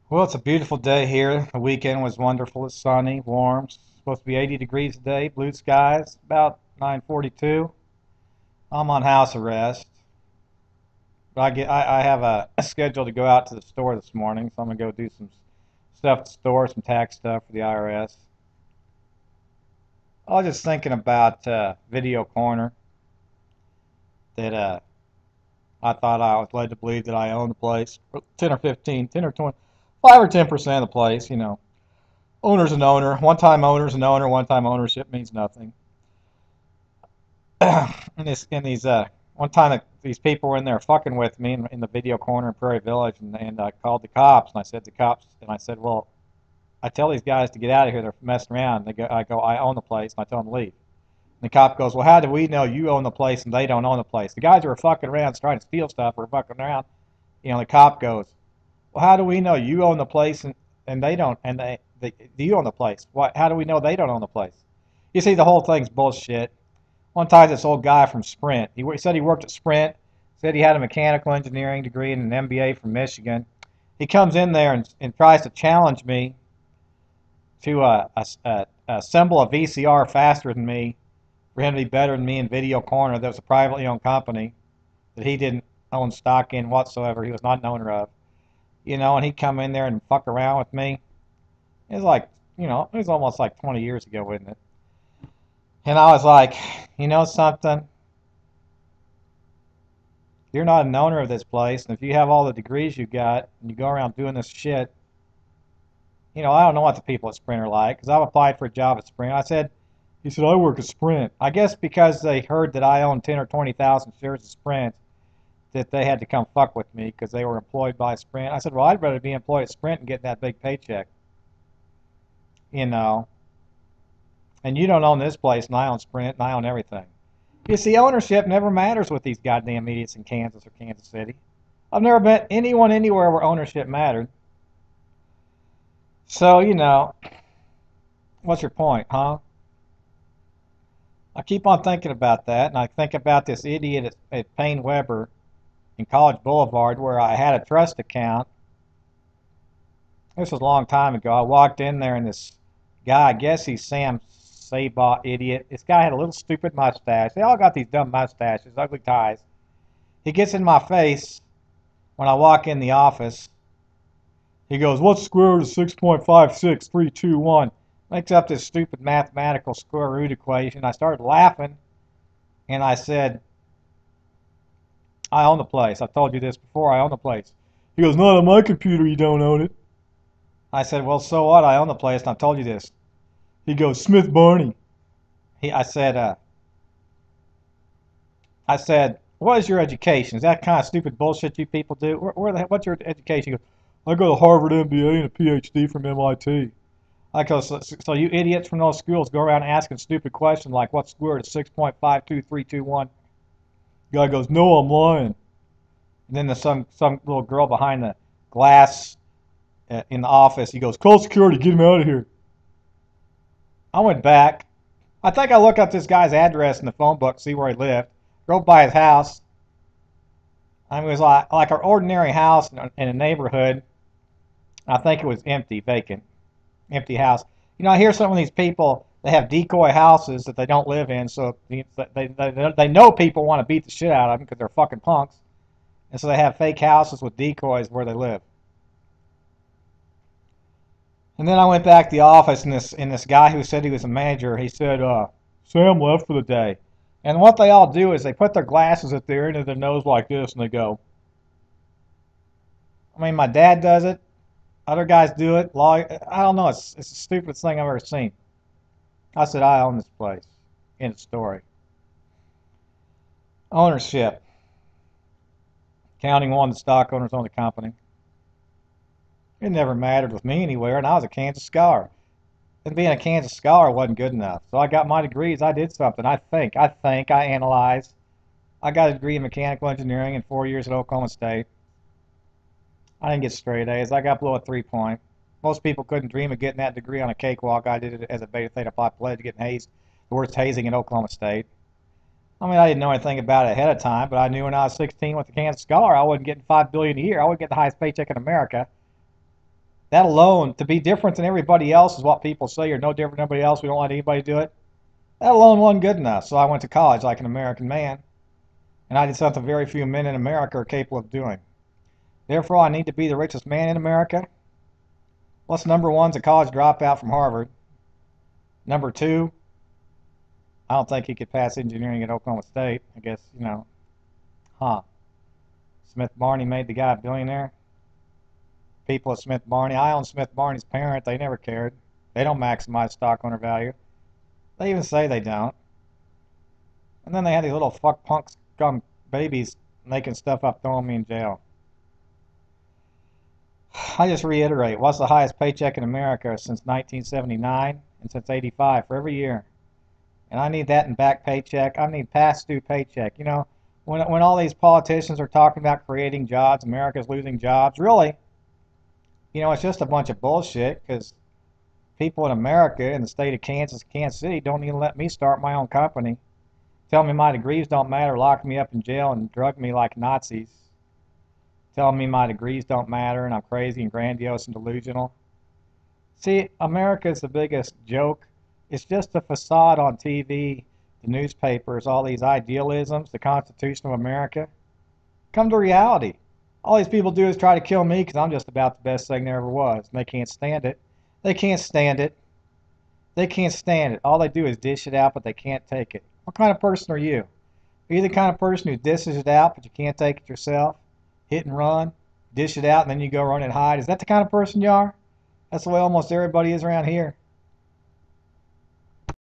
Well, it's a beautiful day here. The weekend was wonderful. It's sunny, warm. It's supposed to be 80 degrees today, blue skies, about 9:42. I'm on house arrest. But I have a schedule to go out to the store this morning, so I'm gonna go do some stuff at the store, some tax stuff for the IRS. I was just thinking about Video Corner that I thought I was led to believe that I own the place, 10 or 15, 10 or 20, 5 or 10% of the place, Owner's an owner. One-time owner's an owner. One-time ownership means nothing. And these one time these people were in there fucking with me in the Video Corner in Prairie Village, and I called the cops, and I said, well, I tell these guys to get out of here. They're messing around. I own the place, and I tell them to leave. And the cop goes, well, how do we know you own the place and they don't own the place? The guys who were fucking around trying to steal stuff were fucking around. The cop goes, well, how do we know you own the place and they don't, and you own the place? What? How do we know they don't own the place? You see, the whole thing's bullshit. One time, this old guy from Sprint, he said he worked at Sprint, said he had a mechanical engineering degree and an MBA from Michigan. He comes in there and tries to challenge me to assemble a VCR faster than me, for him to be better than me in Video Corner. That was a privately owned company that he didn't own stock in whatsoever. He was not an owner of. And he'd come in there and fuck around with me. It was like, it was almost like 20 years ago, wasn't it? And I was like, you know something? You're not an owner of this place, and if you have all the degrees you got, and you go around doing this shit, I don't know what the people at Sprint are like, because I've applied for a job at Sprint. He said, I work at Sprint. I guess because they heard that I own 10 or 20,000 shares of Sprint, that they had to come fuck with me because they were employed by Sprint. I said, well, I'd rather be employed at Sprint and get that big paycheck, you know. And you don't own this place, and I own Sprint, and I own everything. You see, ownership never matters with these goddamn idiots in Kansas or Kansas City. I've never met anyone anywhere where ownership mattered. So, what's your point, huh? I keep on thinking about that, and I think about this idiot at Payne Weber in College Boulevard where I had a trust account. This was a long time ago. I walked in there, and this guy, I guess he's Sam Sabaw, idiot. This guy had a little stupid mustache. They all got these dumb mustaches, ugly ties. He gets in my face when I walk in the office. He goes, what's square root of 6.56321? Makes up this stupid mathematical square root equation. I started laughing, and I said, I own the place. I've told you this before. I own the place. He goes, not on my computer, you don't own it. I said, well, so what? I own the place, and I've told you this. He goes, Smith Barney. I said, what is your education? Is that kind of stupid bullshit you people do? What's your education? He goes, I got a Harvard MBA and a PhD from MIT. I go, so you idiots from those schools go around asking stupid questions like what's square root of 6.52321? Guy goes, no, I'm lying. And then there's some little girl behind the glass in the office. He goes, call security, get him out of here. I went back. I think I looked up this guy's address in the phone book to see where he lived. Drove by his house. I mean, it was like an ordinary house in a neighborhood. I think it was empty, vacant, empty house. I hear some of these people, they have decoy houses that they don't live in, so they know people want to beat the shit out of them because they're fucking punks. And so they have fake houses with decoys where they live. And then I went back to the office, and this guy who said he was a manager, he said, Sam left for the day. And what they all do is they put their glasses at the end of their nose like this, and they go. I mean, my dad does it. Other guys do it. I don't know. It's the stupidest thing I've ever seen. I said, I own this place. End of story. Ownership. Counting one, the stock owners own the company. It never mattered with me anywhere, and I was a Kansas scholar. And being a Kansas scholar wasn't good enough. So I got my degrees. I did something. I analyzed. I got a degree in mechanical engineering and 4 years at Oklahoma State. I didn't get straight A's. I got below a 3-point. Most people couldn't dream of getting that degree on a cakewalk. I did it as a Beta Theta Pi pledge, getting hazed, the worst hazing in Oklahoma State. I mean, I didn't know anything about it ahead of time, but I knew when I was 16 with the Kansas Scholar, I wasn't getting $5 billion a year. I wasn't getting the highest paycheck in America. That alone, to be different than everybody else is what people say. You're no different than everybody else. We don't let anybody do it. That alone wasn't good enough. So I went to college like an American man, and I did something very few men in America are capable of doing. Therefore, I need to be the richest man in America. What's number one? Is a college dropout from Harvard. Number two, I don't think he could pass engineering at Oklahoma State. I guess, Smith Barney made the guy a billionaire. People at Smith Barney, I own Smith Barney's parent. They never cared. They don't maximize stock owner value. They even say they don't. And then they had these little fuck punk scum babies making stuff up, throwing me in jail. I just reiterate, what's the highest paycheck in America since 1979 and since 85 for every year? And I need that in back paycheck. I need past due paycheck. When all these politicians are talking about creating jobs, America's losing jobs, really, it's just a bunch of bullshit because people in America, in the state of Kansas City, don't even let me start my own company. Tell me my degrees don't matter, lock me up in jail and drug me like Nazis. Telling me my degrees don't matter and I'm crazy and grandiose and delusional. See, America is the biggest joke. It's just a facade on TV, the newspapers, all these idealisms, the Constitution of America. Come to reality. All these people do is try to kill me because I'm just about the best thing there ever was. And they can't stand it. They can't stand it. They can't stand it. All they do is dish it out, but they can't take it. What kind of person are you? Are you the kind of person who dishes it out, but you can't take it yourself? Hit and run, dish it out, and then you go run and hide. Is that the kind of person you are? That's the way almost everybody is around here.